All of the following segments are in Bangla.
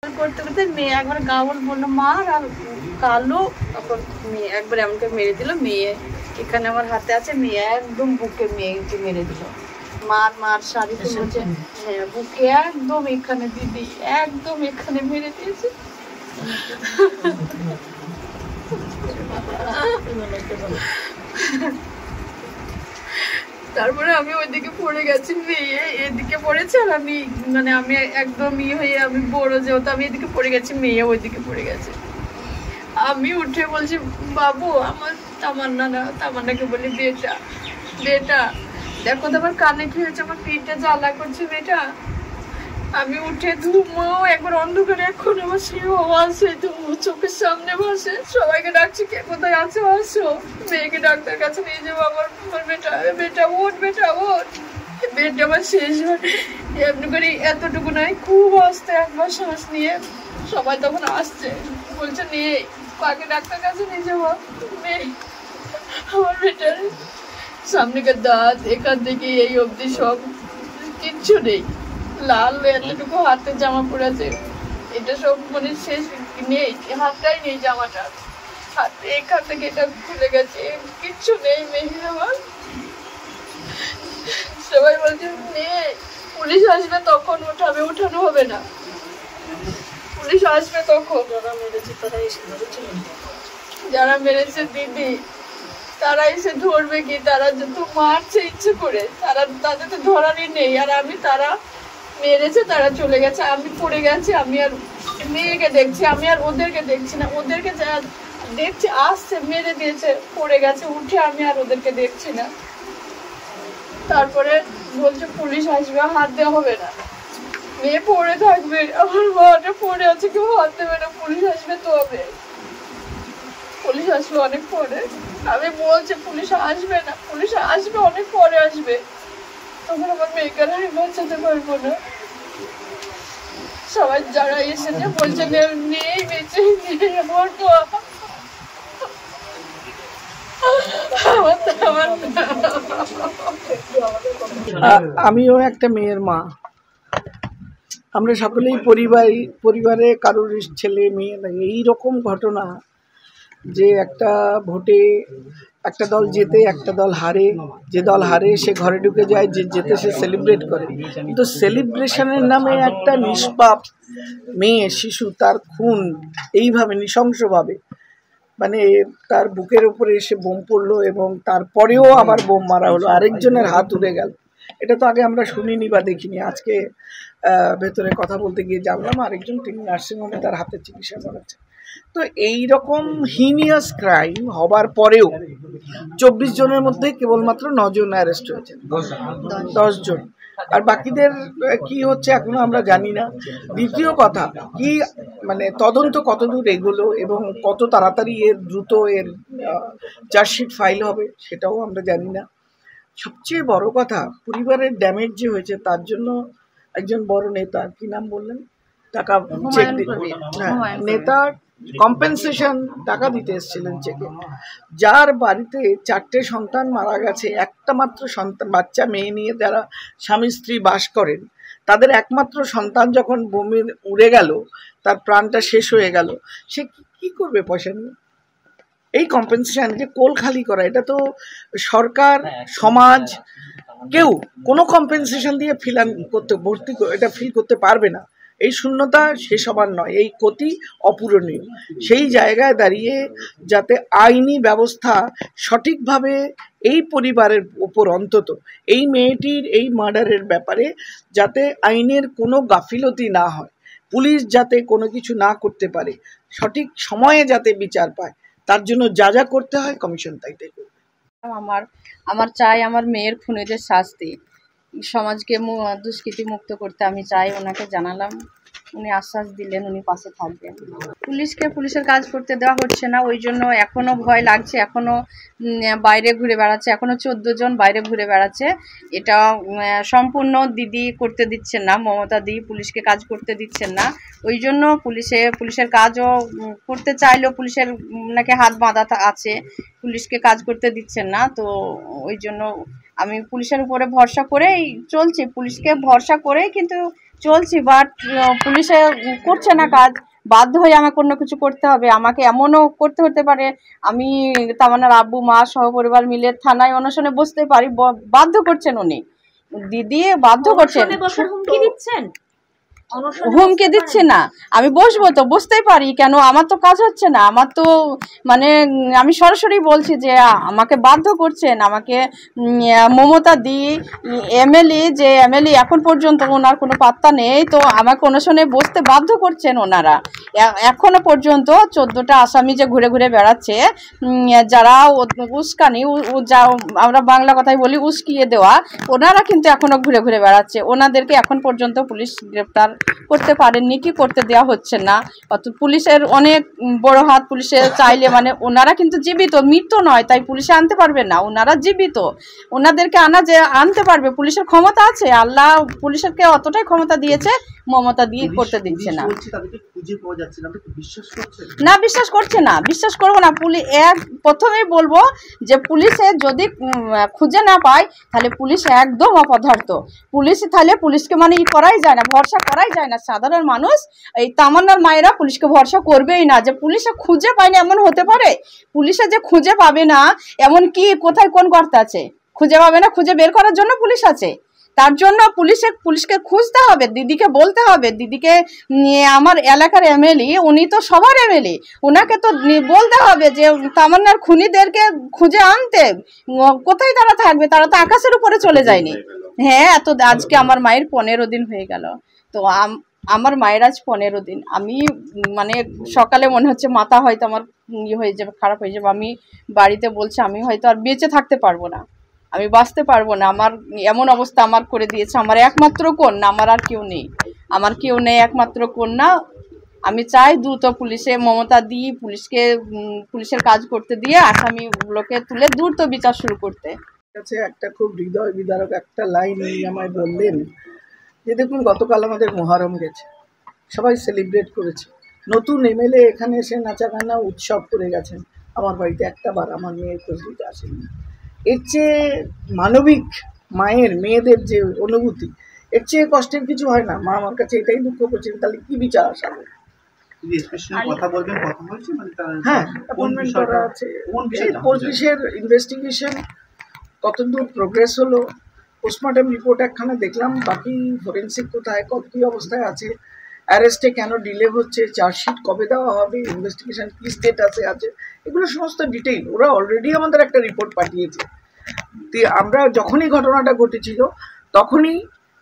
করতে করতে মেয়ে একবার গাওয়াল বললো মার, আর কালো তখন মেয়ে একবার এমনকে মেরে দিল। মেয়ে এখানে আমার হাতে আছে, মেয়ে একদম বুকে মেয়েকে মেরে দিল। মার মার শাড়ি তুলেছে, হ্যাঁ বুকে একদম এখানে, দিদি একদম এখানে মেরে দিয়েছে। তারপরে আমি ওইদিকে পড়ে গেছি, মেয়ে এদিকে পড়েছে, আর আমি মানে আমি একদম হয়ে আমি বড় যেহেতু আমি এদিকে পড়ে গেছি, মেয়ে ওইদিকে পড়ে গেছে। আমি উঠে বলছি বাবু, আমার তামান্না না, তামান্নাকে বলি বেটা বেটা দেখো তো আমার কানে কি হয়েছে, আমার পিঠটা জ্বালা করছে বেটা। আমি উঠে ধুমো একবার অন্ধকারে, এখন আমার সেই আওয়াজ চোখের সামনে ভাসে। সবাইকে ডাকছি কে কোথায় আছো আসো, মেয়েকে ডাক্তার কাছে নিয়ে যাবো। আমার বেটা বেটা ওঠ, বেটা ওঠ। বেডটা আমার শেষ হয় এমনি করে, এতটুকু নয়, খুব আস্তে একবার শ্বাস নিয়ে সবাই তখন আসছে, বলছে নিয়ে কাকে ডাক্তার কাছে নিয়ে যাবো। মেয়ে আমার বেটার সামনেকার দাঁত এখান থেকে এই অবধি সব কিচ্ছু নেই, লাল এতটুকু হাতে জামা পড়েছে, এটা সব মানে শেষ নেই, হাতটাই নেই জামাটা, হাতে এখান থেকে এটা খুলে গেছে, কিচ্ছু নেই মেয়ে আমার। সবাই বলছে নেই, পুলিশ আসবে তখন উঠাবে, উঠানো হবে না, পুলিশ আসবে তখন। যারা মেরেছে তারা এসে ধরেছিল, যারা মেরেছে দিদি তারা এসে ধরবে কি, তারা তো মারছে ইচ্ছে করে, তারা তাদের তো ধরারই নেই। আর আমি, তারা মেরেছে তারা চলে গেছে, আমি পড়ে গেছি, আমি আর মেয়েকে দেখছি, আমি আর ওদেরকে দেখছি না, ওদেরকে যা দেখছি আসছে মেরে দিয়েছে পড়ে গেছে উঠে, আমি আর ওদেরকে দেখছি না। তারপরে বলছে পুলিশ আসবে, হাত দেওয়া হবে না, মেয়ে পড়ে থাকবে, আমার মাটা পড়ে আছে, কেউ হাত দেবে না, পুলিশ আসবে তো হবে। পুলিশ আসবে অনেক পরে, আমি বলছি পুলিশ আসবে না, পুলিশ আসবে অনেক পরে আসবে, তখন আমার মেয়েকে আমি বাঁচাতে পারবো না। সবাই যারা এসেছে বলছে নেই বেঁচে নেই, আমার তো আমিও একটা মেয়ের মা, আমরা সকলেই পরিবারে কারোর ছেলে মেয়ে এইরকম ঘটনা, যে একটা ভোটে একটা দল জেতে একটা দল হারে, যে দল হারে সে ঘরে ঢুকে যায়, যে জেতে সে সেলিব্রেট করে, কিন্তু সেলিব্রেশনের নামে একটা নিষ্পাপ মেয়ে শিশু তার খুন এইভাবে নৃশংসভাবে, মানে তার বুকের উপরে এসে বোম পড়লো এবং তারপরেও আবার বোম মারা হলো, আরেকজনের হাত উড়ে গেল। এটা তো আগে আমরা শুনিনি বা দেখিনি, আজকে ভেতরে কথা বলতে গিয়ে জানলাম আরেকজন তিনি নার্সিংহোমে তার হাতের চিকিৎসা করাচ্ছে। তো এই রকম হিনিয়াস ক্রাইম হবার পরেও 24 জনের মধ্যে কেবলমাত্র 9 জন অ্যারেস্ট হয়েছে, 10 জন, আর বাকিদের কি হচ্ছে এখনো আমরা জানি না। দ্বিতীয় কথা কি, মানে তদন্ত কতদূর এগোলো এবং কত তাড়াতাড়ি দ্রুত এর চার্জশিট ফাইল হবে সেটাও আমরা জানি না। সবচেয়ে বড় কথা, পরিবারের ড্যামেজ যে হয়েছে তার জন্য একজন বড় নেতা, কি নাম বললেন, টাকা চেক নেতা কম্পেনসেশন টাকা দিতে এসেছিলেন চেকে, যার বাড়িতে 4টে সন্তান মারা গেছে, একটা মাত্র সন্তান বাচ্চা মেয়ে নিয়ে যারা স্বামী স্ত্রী বাস করেন, তাদের একমাত্র সন্তান যখন বোমে উড়ে গেল, তার প্রাণটা শেষ হয়ে গেল, সে কি করবে পয়সা নিয়ে? এই কম্পেনসেশন যে কোল খালি করা, এটা তো সরকার সমাজ কেউ কোনো কম্পেনসেশন দিয়ে এটা ফিল করতে পারবে না। এই শূন্যতা শেষ হবার নয়, এই ক্ষতি অপূরণীয়। সেই জায়গায় দাঁড়িয়ে যাতে আইনি ব্যবস্থা সঠিকভাবে এই পরিবারের ওপর, অন্তত এই মেয়েটির এই মার্ডারের ব্যাপারে যাতে আইনের কোনো গাফিলতি না হয়, পুলিশ যাতে কোনো কিছু না করতে পারে, সঠিক সময়ে যাতে বিচার পায়, তার জন্য যা যা করতে হয় কমিশন তাই তাই করবে। আমার চাই আমার মেয়ের খুনিদের শাস্তি, সমাজকে দুষ্কৃতি মুক্ত করতে আমি চাই। ওনাকে জানালাম, উনি আশ্বাস দিলেন উনি পাশে থাকবেন। পুলিশের কাজ করতে দেওয়া হচ্ছে না, ওই জন্য এখনও ভয় লাগছে, এখনও বাইরে ঘুরে বেড়াচ্ছে, এখনও 14 জন বাইরে ঘুরে বেড়াচ্ছে। এটা সম্পূর্ণ দিদি করতে দিচ্ছেন না, মমতা দি পুলিশকে কাজ করতে দিচ্ছেন না, ওই জন্য পুলিশের কাজও করতে চাইলেও পুলিশের নাকি হাত বাঁধা আছে, পুলিশকে কাজ করতে দিচ্ছেন না। তো ওই জন্য আমি পুলিশের উপরে ভরসা করেই চলছি, পুলিশকে ভরসা করেই কিন্তু চলছি, বাট পুলিশে করছে না কাজ, বাধ্য হয়ে আমাকে অন্য কিছু করতে হবে। আমাকে এমনও করতে হতে পারে আমি তামান্নার আব্বু মা সহপরিবার মিলে থানায় অনশনে বসতে পারি, বাধ্য করছেন উনি, দিদি বাধ্য করছেন, হুমকি দিচ্ছে না। আমি বসবো তো বসতেই পারি, কেন আমার তো কাজ হচ্ছে না, আমার তো মানে আমি সরাসরি বলছি যে আমাকে বাধ্য করছেন। আমাকে মমতা দি এমএলএ যে এমএলএ এখন পর্যন্ত ওনার কোনো পাত্তা নেই, তো আমাকে অনশনে বসতে বাধ্য করছেন ওনারা। এখনো পর্যন্ত 14টা আসামি যে ঘুরে ঘুরে বেড়াচ্ছে, যারা উস্কানি, যা আমরা বাংলা কথায় বলি উস্কিয়ে দেওয়া, ওনারা কিন্তু এখনো ঘুরে ঘুরে বেড়াচ্ছে। ওনাদেরকে এখন পর্যন্ত পুলিশ গ্রেপ্তার করতে পারেননি, কি করতে দেওয়া হচ্ছে না। অত পুলিশের অনেক বড় হাত, পুলিশের চাইলে মানে ওনারা কিন্তু জীবিত, মৃত্যু নয়, তাই পুলিশে আনতে পারবে না, ওনারা জীবিত, ওনাদেরকে আনতে পারবে, পুলিশের ক্ষমতা আছে, আল্লাহ পুলিশকে অতটাই ক্ষমতা দিয়েছে, মমতা দিয়ে করতে দিচ্ছে না। না, বিশ্বাস করছে না, বিশ্বাস করবো না। প্রথমেই বলবো যে পুলিশে যদি খুঁজে না পায় তাহলে পুলিশ একদম অপদার্থ। পুলিশ তাহলে পুলিশকে মানে করাই যায় না, ভরসা করাই যায় না। সাধারণ মানুষ, এই তামান্নার মায়েরা পুলিশকে ভরসা করবেই না। যে পুলিশে খুঁজে পায়নি এমন হতে পারে? পুলিশে যে খুঁজে পাবে না এমন কি কোথায় কোন গর্ত আছে? খুঁজে পাবে না, খুঁজে বের করার জন্য পুলিশ আছে। তার জন্য পুলিশকে খুঁজতে হবে, দিদিকে বলতে হবে, দিদিকে আমার এলাকার এমএলএ, উনি তো সবার এমএলএ, ওনাকে তো বলতে হবে যে তামান্নার খুনিদেরকে খুঁজে আনতে। কোথায় তারা থাকবে? তারা তো আকাশের উপরে চলে যায়নি। হ্যাঁ, তো আজকে আমার মায়ের 15 দিন হয়ে গেল। তো আমার মায়ের আজ 15 দিন। আমি মানে সকালে মনে হচ্ছে মাথা হয়তো আমার হয়ে যাবে, খারাপ হয়ে যাবে। আমি বাড়িতে বলছি আমি হয়তো আর বেঁচে থাকতে পারবো না, আমি বাঁচতে পারবো না। আমার এমন অবস্থা আমার করে দিয়েছে। আমার একমাত্র কন্যা, আমার আর কেউ নেই, আমার কেউ নেই, একমাত্র কন্যা। আমি চাই দ্রুত পুলিশে মমতা দিয়ে পুলিশের কাজ করতে দিয়ে আসামিগুলোকে তুলে দ্রুত বিচার শুরু করতে। একটা খুব হৃদয় বিদারক একটা লাইন উনি আমায় বললেন যে দেখুন, গতকাল আমাদের মহরম গেছে, সবাই সেলিব্রেট করেছে, নতুন এমএলএ এখানে এসে নাচাগানা উৎসব করে গেছেন, আমার বাড়িতে একটাবার আমার মেয়ের খোঁজ দিতে আসেনি। এর চেয়ে মানবিক মায়ের মেয়েদের যে অনুভূতি, এর চেয়ে কষ্টের কিছু হয় না। মা আমার কাছে এটাই দুঃখ করছেন, তাহলে কি বিচার আসাবে? হ্যাঁ, অ্যাপয়েন্টমেন্ট করা আছে। পুলিশের ইনভেস্টিগেশন কতদূর প্রোগ্রেস হলো, পোস্টমর্টম রিপোর্ট একখানা দেখলাম, বাকি ফরেন্সিক কোথায় কী অবস্থায় আছে, অ্যারেস্টে কেন ডিলে হচ্ছে, চার্জশিট কবে দেওয়া হবে, ইনভেস্টিগেশন কী স্টেটাসে আছে, এগুলো সমস্ত ডিটেইল ওরা অলরেডি আমাদের একটা রিপোর্ট পাঠিয়েছে। আমরা যখনই ঘটনাটা ঘটেছিল তখনই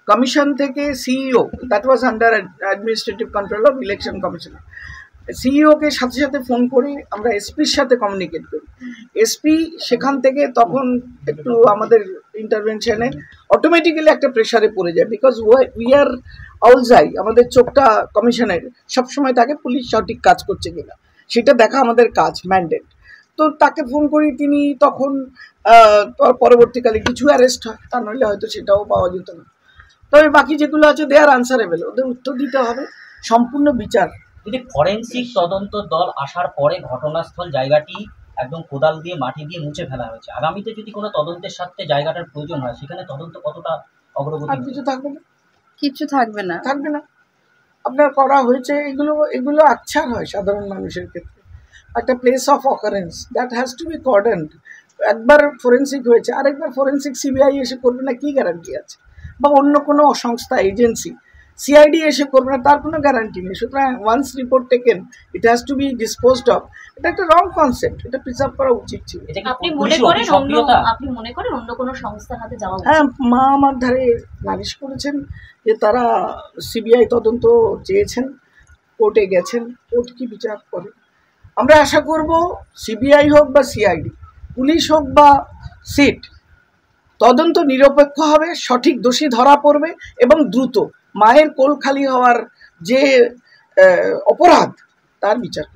কমিশন থেকে CEO, that was under administrative control of election commissioner, সিইওকে সাথে সাথে ফোন করে আমরা এসপির সাথে কমিউনিকেট করি। এসপি সেখান থেকে তখন একটু আমাদের ইন্টারভেনশনে অটোমেটিক্যালি একটা প্রেশারে পড়ে যায়, বিকজ উই আর অলজাই, আমাদের চোখটা কমিশনের সবসময় থাকে পুলিশ সঠিক কাজ করছে কিনা সেটা দেখা আমাদের কাজ, ম্যান্ডেট। তো তাকে ফোন করি, তিনি তখন পরবর্তীকালে কিছু অ্যারেস্ট হয়, তা নইলে হয়তো সেটাও পাওয়া যেত না। তবে বাকি যেগুলো আছে দে আর আনসারেবল, ওদের উত্তর দিতে হবে, সম্পূর্ণ বিচার। যদি ফরেন্সিক তদন্ত দল আসার পরে ঘটনাস্থল জায়গাটি একদম কোদাল দিয়ে মাটি দিয়ে মুছে ফেলা হয়েছে, আগামীতে যদি কোনো তদন্তের সাথে জায়গাটার প্রয়োজন হয় সেখানে তদন্ত কতটা অগ্রগতি? আর কিছু থাকবে না, কিছু থাকবে না, থাকবে না। আপনার করা হয়েছে, এগুলো আচ্ছা হয় সাধারণ মানুষের ক্ষেত্রে। একটা place of occurrence that has to be cordoned. একবার ফরেন্সিক হয়েছে, আরেকবার ফরেন্সিক সিবিআই এসে করবে না, কি গ্যারান্টি আছে? বা অন্য কোনো সংস্থা, এজেন্সি, সিআইডি এসে করবে না, তার কোনো গ্যারান্টি নেই। সুতরাং once report taken, it has to be disposed of. এটা একটা রং কনসেপ্ট, এটা প্রিজার্ভ করা উচিত ছিল। আপনি মনে করেন অন্য কোনো সংস্থার হাতে যাওয়া? হ্যাঁ, মা আমার ধারে নালিশ করেছেন যে তারা সিবিআই তদন্ত চেয়েছেন, কোর্টে গেছেন, কোর্ট কি বিচার করে। আমরা আশা করব সিবিআই হোক বা সিআইডি, পুলিশ হোক বা সিট, তদন্ত নিরপেক্ষ হবে, সঠিক দোষী ধরা পড়বে এবং দ্রুত মায়ের কোল খালি হওয়ার যে অপরাধ তার বিচার।